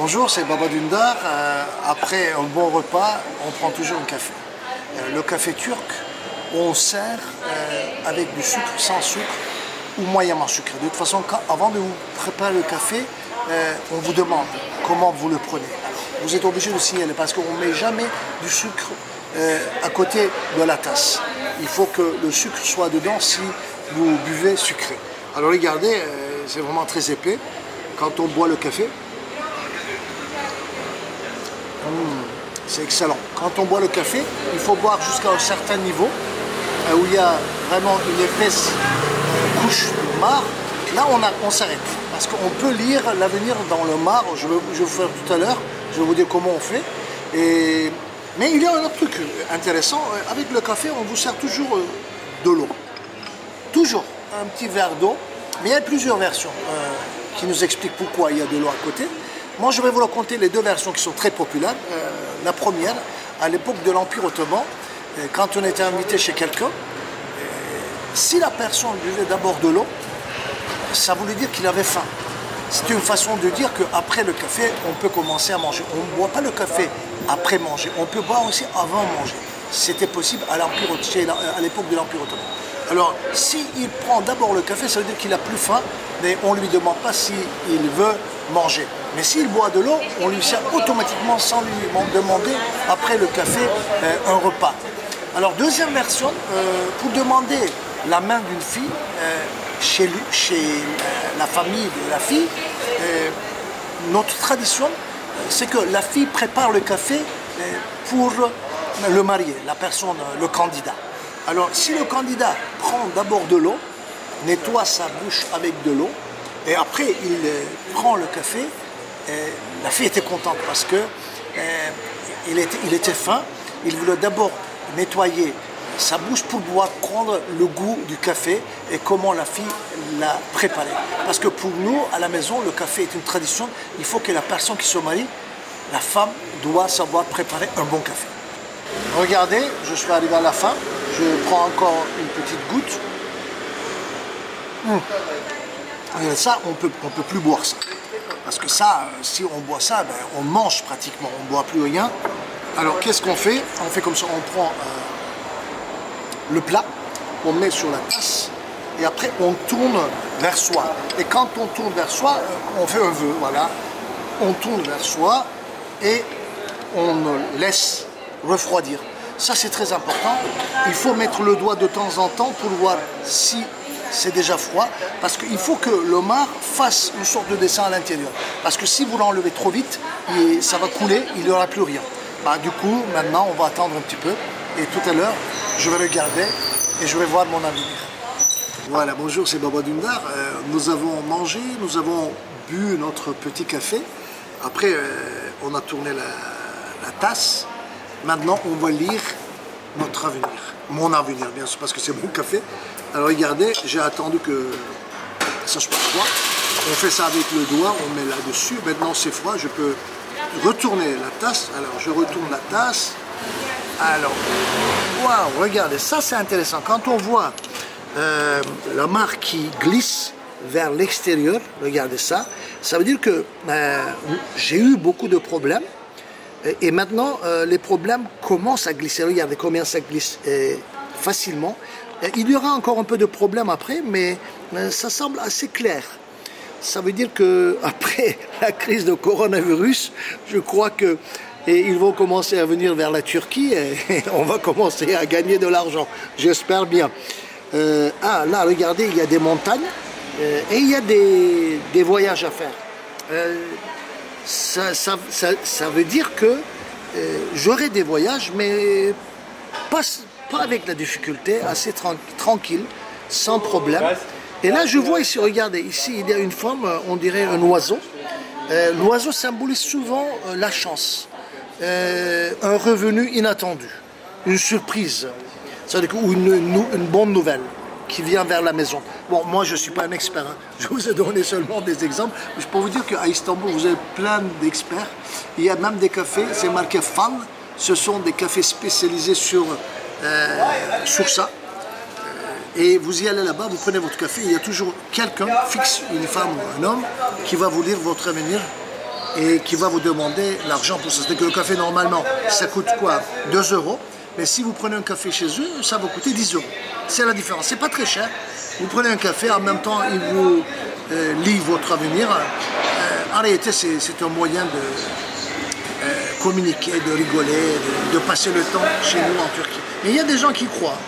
Bonjour, c'est Baba Dündar. Après un bon repas, on prend toujours un café. Le café turc, on sert avec du sucre, sans sucre ou moyennement sucré. De toute façon, avant de vous préparer le café, on vous demande comment vous le prenez. Vous êtes obligé de signaler parce qu'on ne met jamais du sucre à côté de la tasse. Il faut que le sucre soit dedans si vous buvez sucré. Alors regardez, c'est vraiment très épais. Quand on boit le café, c'est excellent. Quand on boit le café, il faut boire jusqu'à un certain niveau où il y a vraiment une épaisse couche de marc. Là, on s'arrête parce qu'on peut lire l'avenir dans le marc. Je vais vous faire tout à l'heure. Je vais vous dire comment on fait. Mais il y a un autre truc intéressant. Avec le café, on vous sert toujours de l'eau. Toujours un petit verre d'eau. Mais il y a plusieurs versions qui nous expliquent pourquoi il y a de l'eau à côté. Moi, je vais vous raconter les deux versions qui sont très populaires. La première, à l'époque de l'Empire ottoman, quand on était invité chez quelqu'un, si la personne buvait d'abord de l'eau, ça voulait dire qu'il avait faim. C'était une façon de dire qu'après le café, on peut commencer à manger. On ne boit pas le café après manger, on peut boire aussi avant manger. C'était possible à l'époque de l'Empire ottoman. Alors, s'il prend d'abord le café, ça veut dire qu'il n'a plus faim, mais on ne lui demande pas s'il veut manger. Mais s'il boit de l'eau, on lui sert automatiquement sans lui demander, après le café, un repas. Alors, deuxième version, pour demander la main d'une fille, chez la famille de la fille, notre tradition, c'est que la fille prépare le café pour le marié, la personne, le candidat. Alors, si le candidat prend d'abord de l'eau, nettoie sa bouche avec de l'eau, et après il prend le café, la fille était contente parce que il était faim. Il voulait d'abord nettoyer sa bouche pour pouvoir prendre le goût du café et comment la fille l'a préparé. Parce que pour nous, à la maison, le café est une tradition. Il faut que la personne qui se marie, la femme, doit savoir préparer un bon café. Regardez, je suis arrivé à la fin. Je prends encore une petite goutte. Et ça, on peut plus boire ça. Parce que ça, si on boit ça, ben, on mange pratiquement, on ne boit plus rien. Alors, qu'est-ce qu'on fait? On fait comme ça, on prend le plat, on met sur la tasse, et après, on tourne vers soi. Et quand on tourne vers soi, on fait un vœu, voilà. On tourne vers soi, et on laisse refroidir. Ça, c'est très important. Il faut mettre le doigt de temps en temps pour voir si c'est déjà froid, parce qu'il faut que le marc fasse une sorte de dessin à l'intérieur. Parce que si vous l'enlevez trop vite, ça va couler, il n'y aura plus rien. Bah, du coup, maintenant, on va attendre un petit peu. Et tout à l'heure, je vais regarder et je vais voir mon avenir. Voilà, bonjour, c'est Baba Dündar. Nous avons mangé, nous avons bu notre petit café. Après, on a tourné la tasse. Maintenant, on va lire notre avenir. Mon avenir, bien sûr, parce que c'est mon café. Alors, regardez, j'ai attendu que ça soit froid. On fait ça avec le doigt, on met là-dessus. Maintenant, c'est froid, je peux retourner la tasse. Alors, je retourne la tasse. Alors, waouh, regardez, ça c'est intéressant. Quand on voit la marque qui glisse vers l'extérieur, regardez ça, ça veut dire que j'ai eu beaucoup de problèmes. Et maintenant, les problèmes commencent à glisser. Regardez combien ça glisse facilement. Il y aura encore un peu de problèmes après, mais ça semble assez clair. Ça veut dire qu'après la crise de coronavirus, je crois qu'ils vont commencer à venir vers la Turquie et on va commencer à gagner de l'argent. J'espère bien. Là, regardez, il y a des montagnes et il y a des voyages à faire. Ça veut dire que j'aurai des voyages, mais pas avec la difficulté, assez tranquille, sans problème. Et là, je vois ici, regardez, ici, il y a une forme, on dirait un oiseau. L'oiseau symbolise souvent la chance, un revenu inattendu, une surprise, ou une bonne nouvelle qui vient vers la maison. Bon, moi, je ne suis pas un expert, hein. Je vous ai donné seulement des exemples. Je peux vous dire qu'à Istanbul, vous avez plein d'experts. Il y a même des cafés, c'est marqué Fan. Ce sont des cafés spécialisés sur ça. Et vous y allez là-bas, vous prenez votre café, il y a toujours quelqu'un fixe, une femme ou un homme, qui va vous lire votre avenir et qui va vous demander l'argent pour ça. C'est que le café, normalement, ça coûte quoi? 2 €. Mais si vous prenez un café chez eux, ça va coûter 10 €. C'est la différence. C'est pas très cher. Vous prenez un café, en même temps, ils vous livrent votre avenir. En réalité, c'est un moyen de communiquer, de rigoler, de passer le temps chez nous en Turquie. Mais il y a des gens qui croient.